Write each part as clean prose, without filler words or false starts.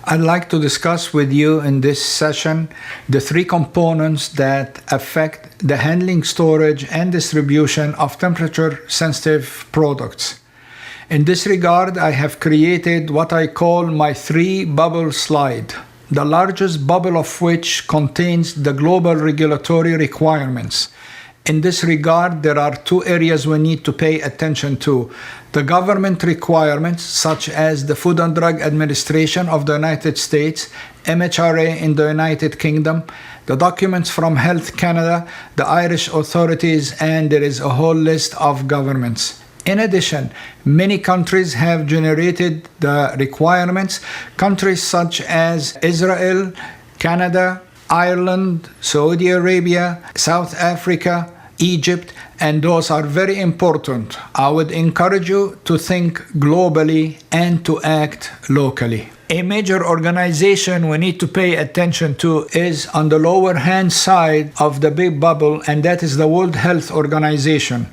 I'd like to discuss with you in this session the three components that affect the handling, storage, and distribution of temperature-sensitive products. In this regard, I have created what I call my three-bubble slide, the largest bubble of which contains the global regulatory requirements. In this regard, there are two areas we need to pay attention to. The government requirements, such as the Food and Drug Administration of the United States, MHRA in the United Kingdom, the documents from Health Canada, the Irish authorities, and there is a whole list of governments. In addition, many countries have generated the requirements, countries such as Israel, Canada, Ireland, Saudi Arabia, South Africa, Egypt, and those are very important. I would encourage you to think globally and to act locally. A major organization we need to pay attention to is on the lower hand side of the big bubble, and that is the World Health Organization.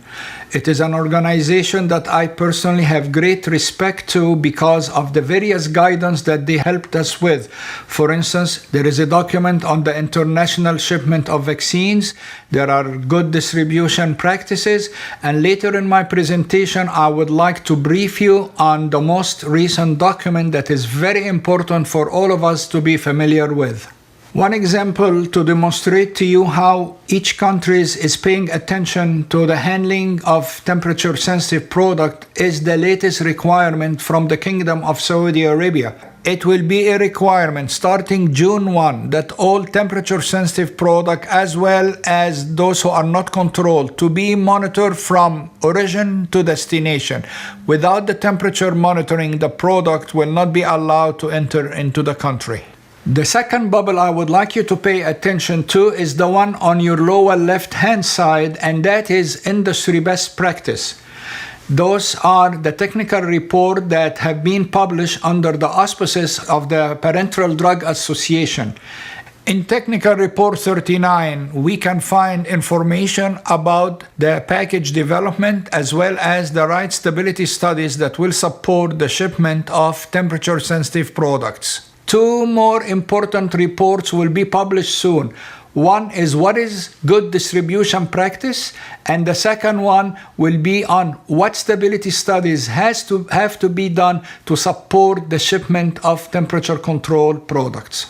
It is an organization that I personally have great respect to because of the various guidance that they helped us with. For instance, there is a document on the international shipment of vaccines. There are good distribution practices. And later in my presentation, I would like to brief you on the most recent document that is very important for all of us to be familiar with. One example to demonstrate to you how each country is paying attention to the handling of temperature-sensitive product is the latest requirement from the Kingdom of Saudi Arabia. It will be a requirement starting June 1 that all temperature-sensitive product as well as those who are not controlled to be monitored from origin to destination. Without the temperature monitoring, the product will not be allowed to enter into the country. The second bubble I would like you to pay attention to is the one on your lower left-hand side, and that is industry best practice. Those are the technical reports that have been published under the auspices of the Parenteral Drug Association. In Technical Report 39, we can find information about the package development as well as the right stability studies that will support the shipment of temperature-sensitive products. Two more important reports will be published soon. One is what is good distribution practice, and the second one will be on what stability studies have to be done to support the shipment of temperature controlled products.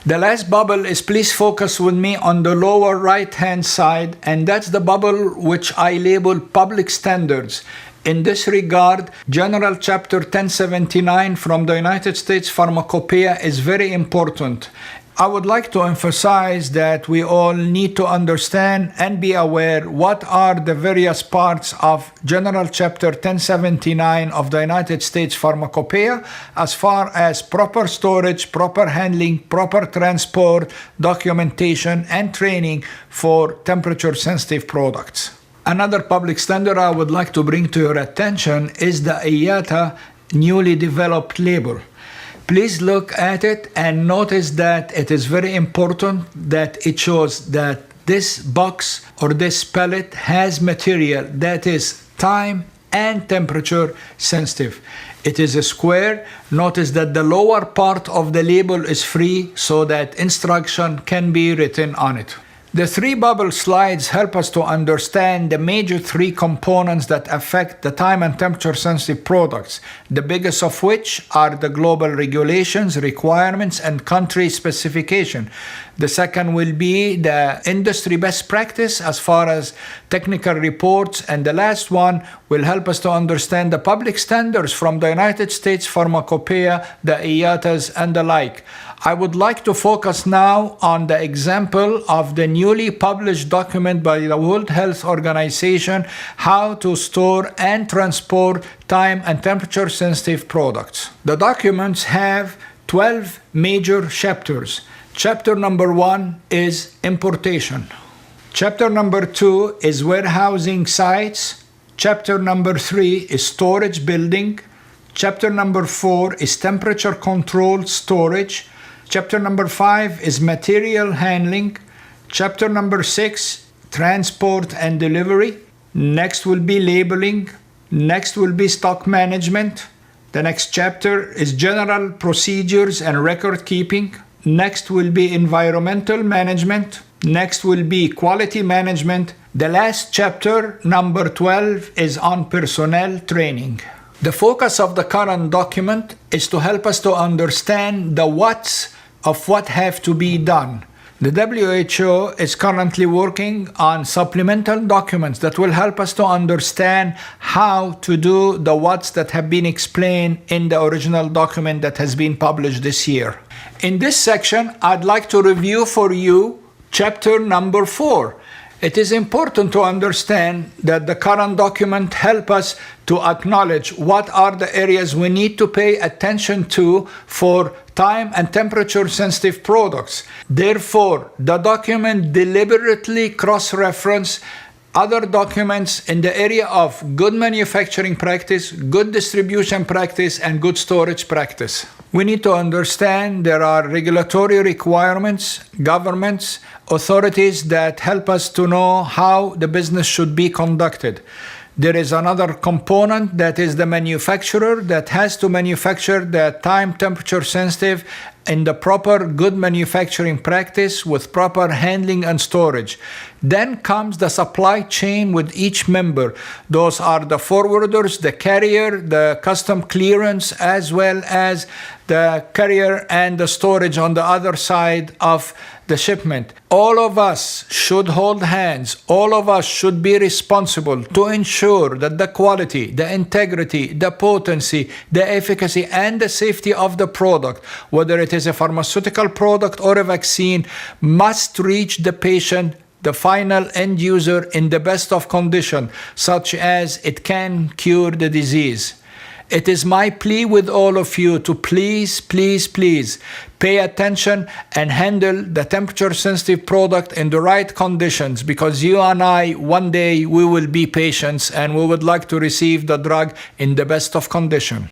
The last bubble is, please focus with me on the lower right hand side, and that's the bubble which I label public standards. In this regard, General Chapter 1079 from the United States Pharmacopoeia is very important. I would like to emphasize that we all need to understand and be aware what are the various parts of General Chapter 1079 of the United States Pharmacopoeia as far as proper storage, proper handling, proper transport, documentation, and training for temperature-sensitive products. Another public standard I would like to bring to your attention is the IATA newly developed label. Please look at it and notice that it is very important that it shows that this box or this pellet has material that is time and temperature sensitive. It is a square. Notice that the lower part of the label is free so that instruction can be written on it. The three bubble slides help us to understand the major three components that affect the time and temperature sensitive products, the biggest of which are the global regulations, requirements, and country specification. The second will be the industry best practice as far as technical reports, and the last one will help us to understand the public standards from the United States Pharmacopoeia, the IATAs, and the like. I would like to focus now on the example of the newly published document by the World Health Organization, How to Store and Transport Time and Temperature Sensitive Products. The documents have 12 major chapters. Chapter number 1 is importation. Chapter number 2 is warehousing sites. Chapter number 3 is storage building. Chapter number 4 is temperature controlled storage. Chapter number 5 is material handling. Chapter number 6, transport and delivery. Next will be labeling. Next will be stock management. The next chapter is general procedures and record keeping. Next will be environmental management. Next will be quality management. The last chapter, number 12, is on personnel training. The focus of the current document is to help us to understand the what's of what have to be done. The WHO is currently working on supplemental documents that will help us to understand how to do the what's that have been explained in the original document that has been published this year. In this section, I'd like to review for you chapter number 4. It is important to understand that the current document helps us to acknowledge what are the areas we need to pay attention to for time and temperature sensitive products. Therefore, the document deliberately cross-references other documents in the area of good manufacturing practice, good distribution practice, and good storage practice. We need to understand there are regulatory requirements, governments, authorities that help us to know how the business should be conducted. There is another component that is the manufacturer that has to manufacture the time temperature sensitive in the proper good manufacturing practice with proper handling and storage. Then comes the supply chain with each member. Those are the forwarders, the carrier, the custom clearance, as well as the carrier and the storage on the other side of the shipment. All of us should hold hands. All of us should be responsible to ensure that the quality, the integrity, the potency, the efficacy, and the safety of the product, whether it is a pharmaceutical product or a vaccine, must reach the patient, the final end user, in the best of condition, such as it can cure the disease. It is my plea with all of you to please pay attention and handle the temperature sensitive product in the right conditions, because you and I, one day, we will be patients and we would like to receive the drug in the best of condition.